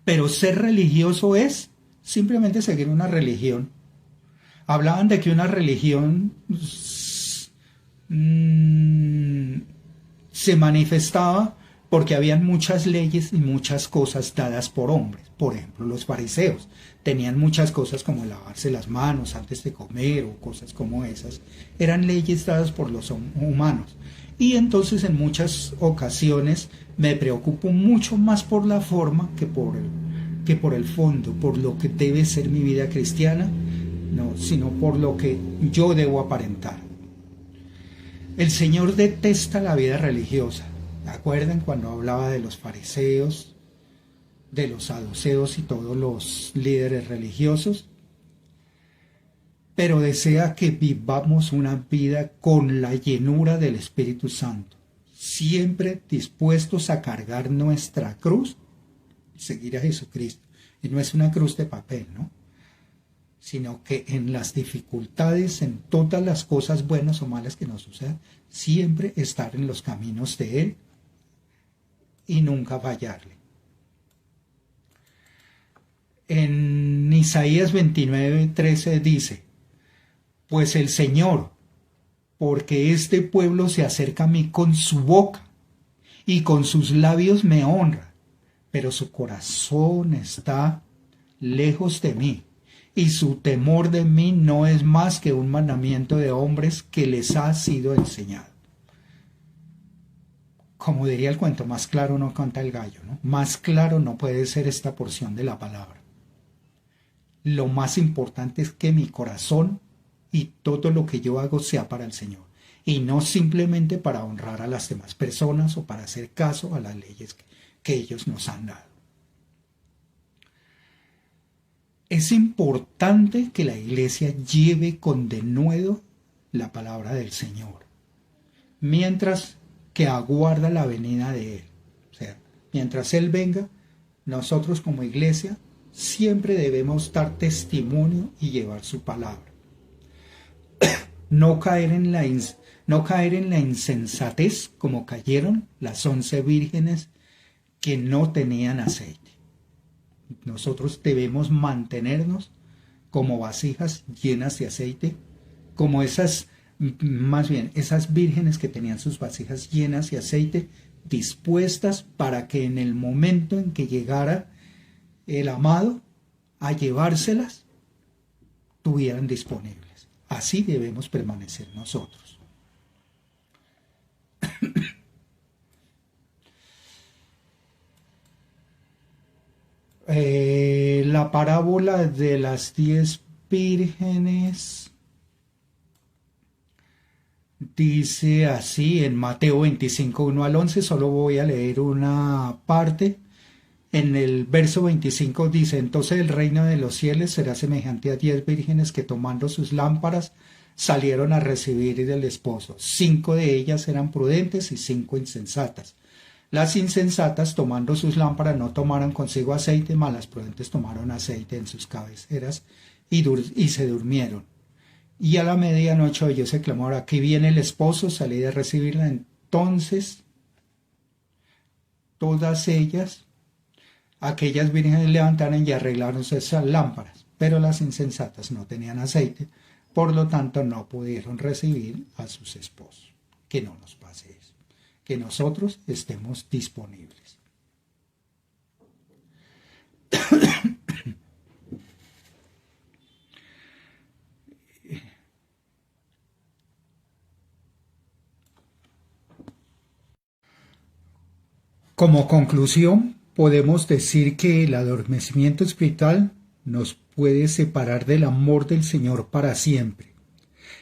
Pero ser religioso es simplemente seguir una religión. Hablaban de que una religión se manifestaba porque habían muchas leyes y muchas cosas dadas por hombres. Por ejemplo, los fariseos tenían muchas cosas como lavarse las manos antes de comer o cosas como esas. Eran leyes dadas por los humanos. Y entonces en muchas ocasiones me preocupo mucho más por la forma que por el fondo, por lo que debe ser mi vida cristiana, no, sino por lo que yo debo aparentar. El Señor detesta la vida religiosa. ¿Se acuerdan cuando hablaba de los fariseos, de los saduceos y todos los líderes religiosos? Pero desea que vivamos una vida con la llenura del Espíritu Santo, siempre dispuestos a cargar nuestra cruz y seguir a Jesucristo. Y no es una cruz de papel, ¿no? Sino que en las dificultades, en todas las cosas buenas o malas que nos sucedan, siempre estar en los caminos de Él y nunca fallarle. En Isaías 29:13 dice: pues el Señor, porque este pueblo se acerca a mí con su boca y con sus labios me honra, pero su corazón está lejos de mí, y su temor de mí no es más que un mandamiento de hombres que les ha sido enseñado. Como diría el cuento, más claro no canta el gallo, ¿no? Más claro no puede ser esta porción de la palabra. lo más importante es que mi corazón y todo lo que yo hago sea para el Señor y no simplemente para honrar a las demás personas o para hacer caso a las leyes que ellos nos han dado. Es importante que la iglesia lleve con denuedo la palabra del Señor, mientras que aguarda la venida de Él. O sea, mientras Él venga, nosotros como iglesia siempre debemos dar testimonio y llevar su palabra. No caer en la insensatez como cayeron las 11 vírgenes que no tenían aceite. Nosotros debemos mantenernos como vasijas llenas de aceite, como esas vírgenes que tenían sus vasijas llenas de aceite, dispuestas para que en el momento en que llegara el amado a llevárselas, estuvieran disponibles. Así debemos permanecer nosotros. La parábola de las 10 vírgenes dice así en Mateo 25, 1 al 11, solo voy a leer una parte. En el verso 25 dice: entonces el reino de los cielos será semejante a 10 vírgenes que tomando sus lámparas salieron a recibir del esposo. 5 de ellas eran prudentes y 5 insensatas. Las insensatas, tomando sus lámparas, no tomaron consigo aceite, mas las prudentes tomaron aceite en sus cabeceras y se durmieron. Y a la medianoche oyó ese clamor: aquí viene el esposo, salid a recibirla. Entonces todas ellas, aquellas vírgenes, levantaron y arreglaron esas lámparas, pero las insensatas no tenían aceite, por lo tanto no pudieron recibir a sus esposos. Que no nos pase eso, que nosotros estemos disponibles. Como conclusión, podemos decir que el adormecimiento espiritual nos puede separar del amor del Señor para siempre.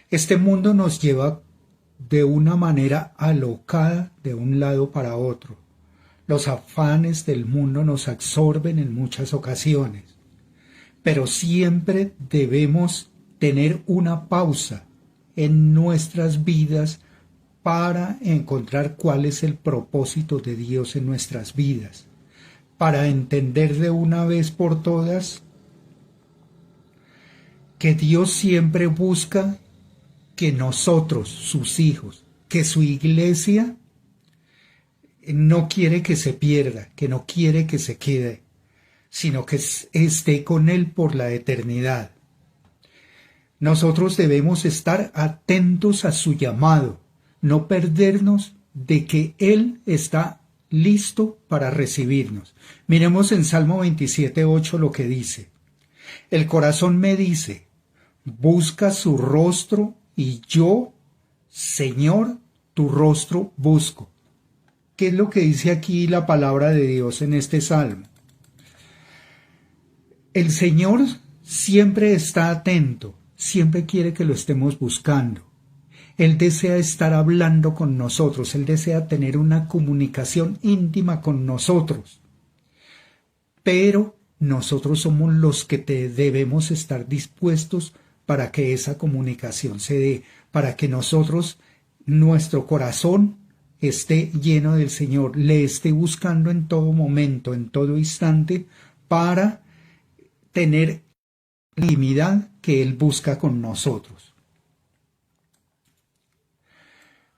Este mundo nos lleva de una manera alocada de un lado para otro. Los afanes del mundo nos absorben en muchas ocasiones, pero siempre debemos tener una pausa en nuestras vidas para encontrar cuál es el propósito de Dios en nuestras vidas, para entender de una vez por todas que Dios siempre busca que nosotros, sus hijos, que su iglesia no quiere que se pierda, que no quiere que se quede, sino que esté con Él por la eternidad. Nosotros debemos estar atentos a su llamado, no perdernos de que Él está listo para recibirnos. Miremos en Salmo 27:8 lo que dice: el corazón me dice, busca su rostro, y yo, Señor, tu rostro busco. ¿Qué es lo que dice aquí la palabra de Dios en este salmo? El Señor siempre está atento, siempre quiere que lo estemos buscando. Él desea estar hablando con nosotros, Él desea tener una comunicación íntima con nosotros. Pero nosotros somos los que debemos estar dispuestos para que esa comunicación se dé, para que nosotros, nuestro corazón esté lleno del Señor, le esté buscando en todo momento, en todo instante, para tener la intimidad que Él busca con nosotros.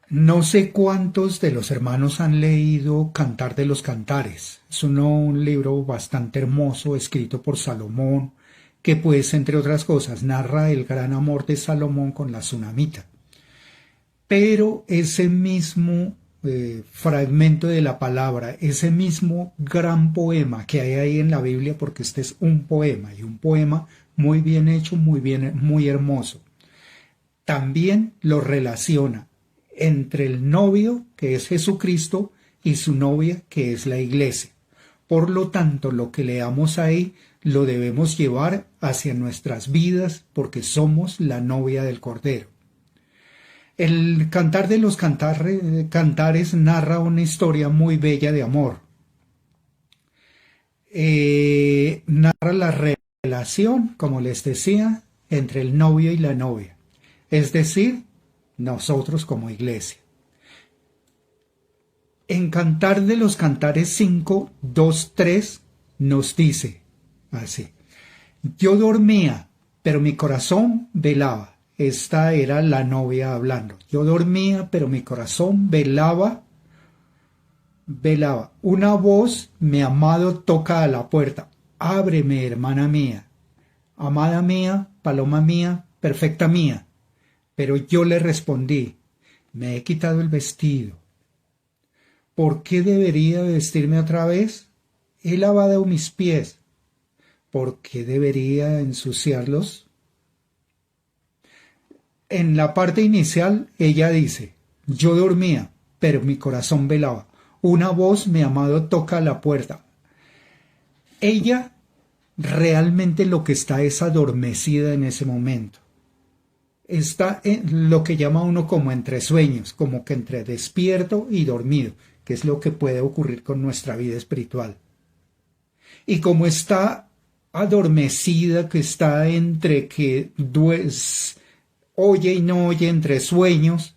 No sé cuántos de los hermanos han leído Cantar de los Cantares. Es un libro bastante hermoso, escrito por Salomón, que pues, entre otras cosas, narra el gran amor de Salomón con la tsunamita. Pero ese mismo fragmento de la palabra, ese mismo gran poema que hay ahí en la Biblia, porque este es un poema, y un poema muy bien hecho, muy hermoso, también lo relaciona entre el novio, que es Jesucristo, y su novia, que es la iglesia. Por lo tanto, lo que leamos ahí lo debemos llevar hacia nuestras vidas porque somos la novia del Cordero. El Cantar de los Cantares narra una historia muy bella de amor. Narra la relación, como les decía, entre el novio y la novia, es decir, nosotros como iglesia. En Cantar de los Cantares 5, 2, 3 nos dice así: yo dormía, pero mi corazón velaba. Esta era la novia hablando. Yo dormía, pero mi corazón velaba. Una voz, mi amado, toca a la puerta. Ábreme, hermana mía, amada mía, paloma mía, perfecta mía. Pero yo le respondí: me he quitado el vestido. ¿Por qué debería vestirme otra vez? He lavado mis pies. ¿Por qué debería ensuciarlos? En la parte inicial ella dice: yo dormía, pero mi corazón velaba. Una voz, mi amado, toca a la puerta. Ella realmente lo que está es adormecida en ese momento. Está en lo que llama uno como entre sueños, como que entre despierto y dormido, que es lo que puede ocurrir con nuestra vida espiritual. Y como está adormecida, que está entre que oye y no oye, entre sueños,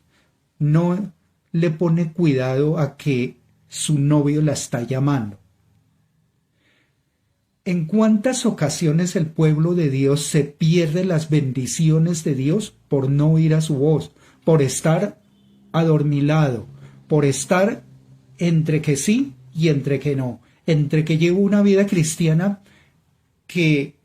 no le pone cuidado a que su novio la está llamando. ¿En cuántas ocasiones el pueblo de Dios se pierde las bendiciones de Dios por no oír a su voz, por estar adormilado, por estar entre que sí y entre que no, entre que llevo una vida cristiana que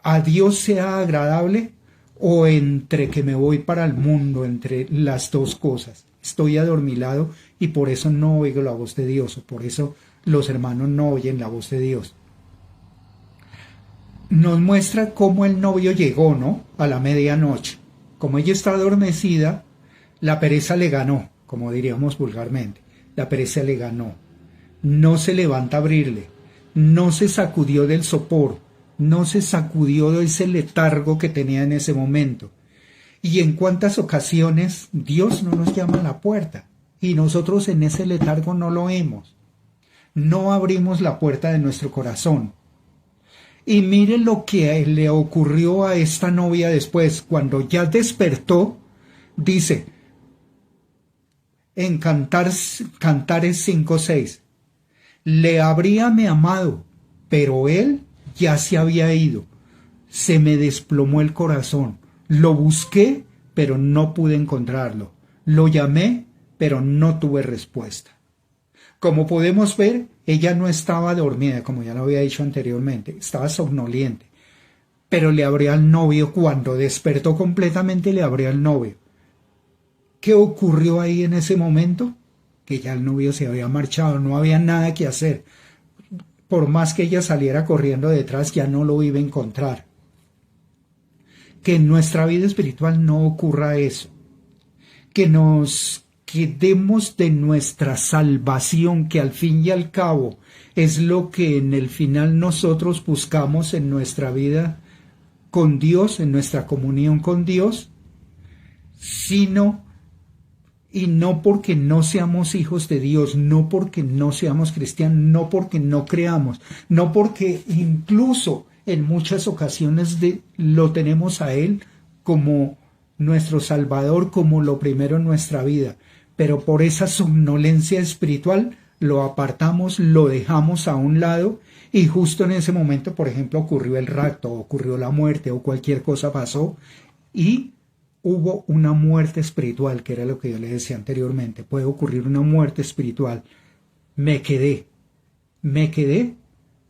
a Dios sea agradable, o entre que me voy para el mundo, entre las dos cosas? Estoy adormilado y por eso no oigo la voz de Dios, o por eso los hermanos no oyen la voz de Dios. Nos muestra cómo el novio llegó, ¿no?, a la medianoche. Como ella está adormecida, la pereza le ganó, como diríamos vulgarmente. La pereza le ganó. No se levanta a abrirle, no se sacudió del sopor, no se sacudió de ese letargo que tenía en ese momento. Y en cuántas ocasiones Dios no nos llama a la puerta y nosotros en ese letargo no lo oímos. No abrimos la puerta de nuestro corazón. Y mire lo que le ocurrió a esta novia después, cuando ya despertó. Dice en Cantares 5:6: le abrí a mi amado, pero él ya se había ido. Se me desplomó el corazón. Lo busqué, pero no pude encontrarlo. Lo llamé, pero no tuve respuesta. Como podemos ver, ella no estaba dormida, como ya lo había dicho anteriormente, estaba somnoliente. Pero le abrió al novio. Cuando despertó completamente, le abrió al novio. ¿Qué ocurrió ahí en ese momento? Que ya el novio se había marchado, no había nada que hacer. Por más que ella saliera corriendo detrás, ya no lo iba a encontrar. Que en nuestra vida espiritual no ocurra eso. Que nos quedemos de nuestra salvación, que al fin y al cabo es lo que en el final nosotros buscamos en nuestra vida con Dios, en nuestra comunión con Dios, y no porque no seamos hijos de Dios, no porque no seamos cristianos, no porque no creamos, no porque incluso en muchas ocasiones lo tenemos a Él como nuestro Salvador, como lo primero en nuestra vida, pero por esa somnolencia espiritual lo apartamos, lo dejamos a un lado, y justo en ese momento, por ejemplo, ocurrió el rapto, ocurrió la muerte o cualquier cosa pasó y hubo una muerte espiritual, que era lo que yo le decía anteriormente. Puede ocurrir una muerte espiritual. Me quedé,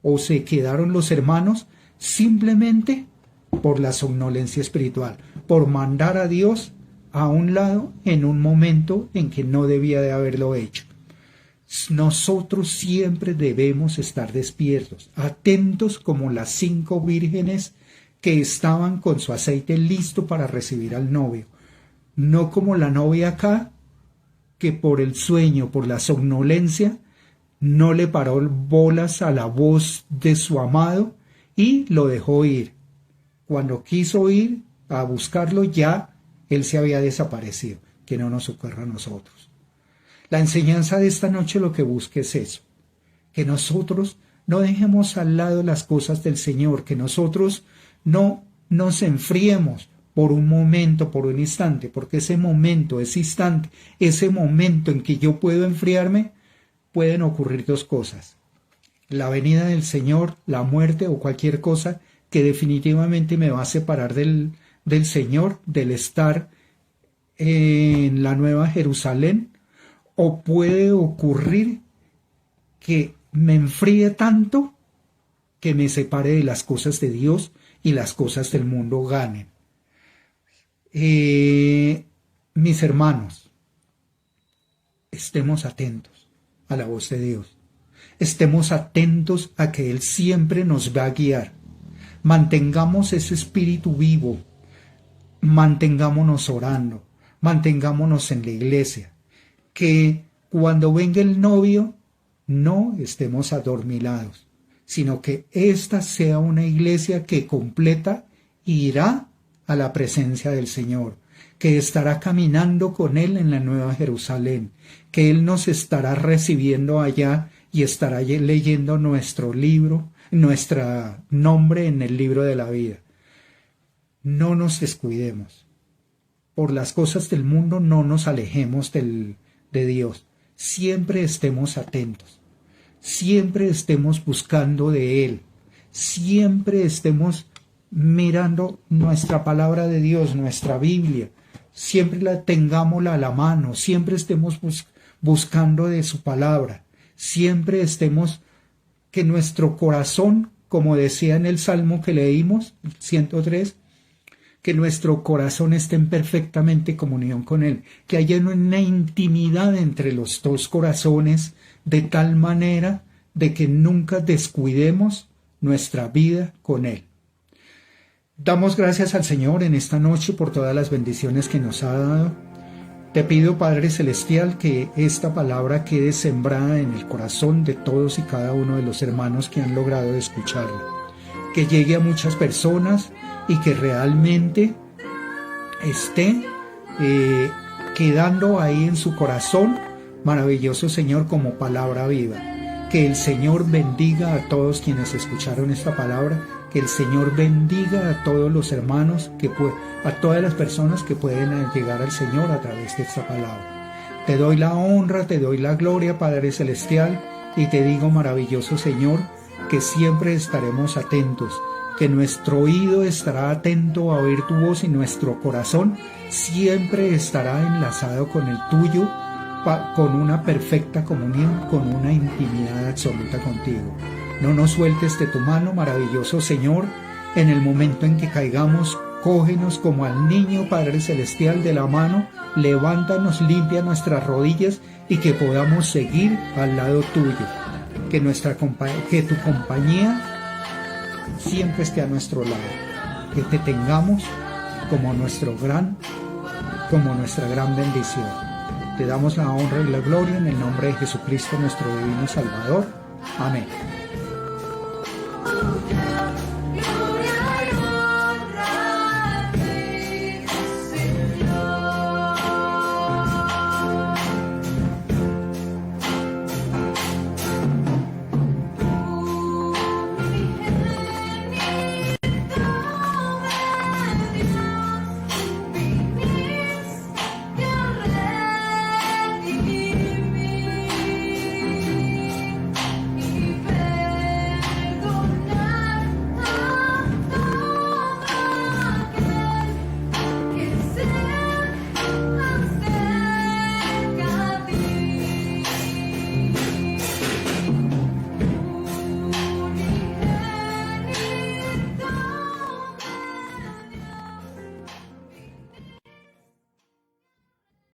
o se quedaron los hermanos simplemente por la somnolencia espiritual, por mandar a Dios a un lado en un momento en que no debía de haberlo hecho. Nosotros siempre debemos estar despiertos, atentos como las 5 vírgenes que estaban con su aceite listo para recibir al novio. No como la novia acá, que por el sueño, por la somnolencia, no le paró bolas a la voz de su amado y lo dejó ir. Cuando quiso ir a buscarlo, ya él se había desaparecido. Que no nos ocurra a nosotros. La enseñanza de esta noche lo que busca es eso, que nosotros no dejemos al lado las cosas del Señor, que nosotros no nos enfriemos por un momento, por un instante, porque ese momento, ese instante, ese momento en que yo puedo enfriarme, pueden ocurrir dos cosas: la venida del Señor, la muerte o cualquier cosa que definitivamente me va a separar del Señor, del estar en la Nueva Jerusalén, o puede ocurrir que me enfríe tanto que me separe de las cosas de Dios y las cosas del mundo ganen. Mis hermanos, estemos atentos a la voz de Dios. Estemos atentos a que Él siempre nos va a guiar. Mantengamos ese espíritu vivo. Mantengámonos orando. Mantengámonos en la iglesia. Que cuando venga el novio no estemos adormilados, sino que esta sea una iglesia que completa irá a la presencia del Señor, que estará caminando con Él en la Nueva Jerusalén, que Él nos estará recibiendo allá y estará leyendo nuestro libro, nuestro nombre en el libro de la vida. No nos descuidemos. Por las cosas del mundo no nos alejemos de Dios. Siempre estemos atentos. Siempre estemos buscando de Él. Siempre estemos mirando nuestra palabra de Dios, nuestra Biblia. Siempre la tengámosla a la mano. Siempre estemos buscando de su palabra. Siempre estemos, que nuestro corazón, como decía en el Salmo que leímos, 103, que nuestro corazón esté en perfectamente comunión con Él, que haya una intimidad entre los dos corazones, de tal manera de que nunca descuidemos nuestra vida con Él. Damos gracias al Señor en esta noche por todas las bendiciones que nos ha dado. Te pido, Padre Celestial, que esta palabra quede sembrada en el corazón de todos y cada uno de los hermanos que han logrado escucharla, que llegue a muchas personas y que realmente esté quedando ahí en su corazón, maravilloso Señor, como palabra viva. Que el Señor bendiga a todos quienes escucharon esta palabra, que el Señor bendiga a todos los hermanos, a todas las personas que pueden llegar al Señor a través de esta palabra. Te doy la honra, te doy la gloria, Padre Celestial, y te digo, maravilloso Señor, que siempre estaremos atentos, que nuestro oído estará atento a oír tu voz y nuestro corazón siempre estará enlazado con el tuyo, con una perfecta comunión, con una intimidad absoluta contigo. No nos sueltes de tu mano, maravilloso Señor. En el momento en que caigamos, cógenos como al niño, Padre Celestial, de la mano, levántanos, limpia nuestras rodillas y que podamos seguir al lado tuyo. Que tu compañía siempre esté a nuestro lado, que te tengamos como nuestra gran bendición. Te damos la honra y la gloria en el nombre de Jesucristo, nuestro divino Salvador. Amén.